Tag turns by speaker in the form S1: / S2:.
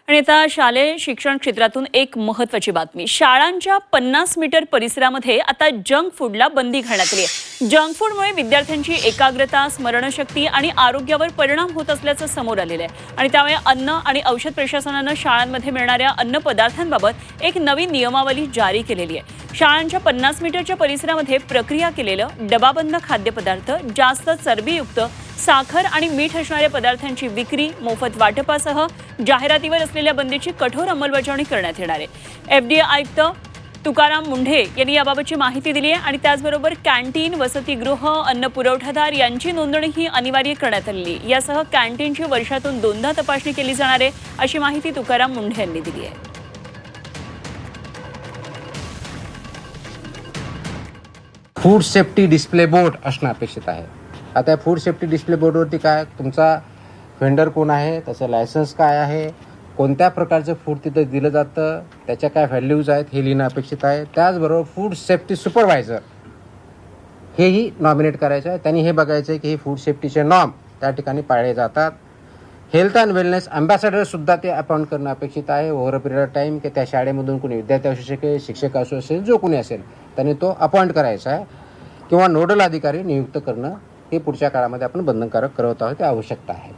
S1: आणि आता शालेय शिक्षण क्षेत्रातून एक महत्त्वाची बातमी. शाळांच्या 50 मीटर परिसरामध्ये आता जंक फूडला बंदी घालण्यात आली आहे. जंक फूडमुळे विद्यार्थ्यांची एकाग्रता, स्मरणशक्ती आणि आरोग्यावर परिणाम होत असल्याचं समोर आलेलं आहे. आणि त्यामुळे अन्न आणि औषध प्रशासनानं शाळांमध्ये मिळणाऱ्या अन्नपदार्थांबाबत एक नवी नियमावली जारी केलेली आहे. शाळांच्या 50 मीटरच्या परिसरामध्ये प्रक्रिया केलेलं डबाबंद खाद्यपदार्थ, जास्त चरबीयुक्त, साखर आणि मीठ असणाऱ्या पदार्थांची विक्री, मोफत वाटपासह जाहिरातीवर असलेल्या बंदीची कठोर अंमलबजावणी करण्यात येणार आहे. FDA आयुक्त तुकाराम मुंढे यांनी याबाबतची माहिती दिली आहे. आणि त्याचबरोबर कॅन्टीन, वसतिगृह, अन्न पुरवठादार यांची नोंदणीही अनिवार्य करण्यात आली आहे. यासह कॅन्टीनची वर्षातून 2दा तपासणी केली जाणार आहे, अशी माहिती तुकाराम मुंढे यांनी दिली आहे.
S2: फूड सेफ्टी डिस्प्ले बोर्ड असणं अपेक्षित आहे. आता फूड सेफ्टी डिस्प्ले बोर्डवरती काय, तुमचा व्हेंडर कोण आहे, त्याचं लायसन्स काय आहे, कोणत्या प्रकारचं फूड तिथं दिलं जातं, त्याच्या काय व्हॅल्यूज आहेत हे लिहिणं अपेक्षित आहे. त्याचबरोबर फूड सेफ्टी सुपरवायझर हेही नॉमिनेट करायचं आहे. त्यांनी हे बघायचं आहे की हे फूड सेफ्टीचे नॉर्म त्या ठिकाणी पाळले जातात. हेल्थ अँड वेलनेस अँबॅसेडरसुद्धा ते अपॉइंट करणं अपेक्षित आहे over a period of time, की त्या शाळेमधून कोणी विद्यार्थी असू शकेल, शिक्षक असू असेल, जो कोणी असेल त्यांनी तो अपॉइंट करायचा आहे. किंवा नोडल अधिकारी नियुक्त करणं हे पुढच्या काळामध्ये आपण बंधनकारक करत आहोत, ते आवश्यकता आहे.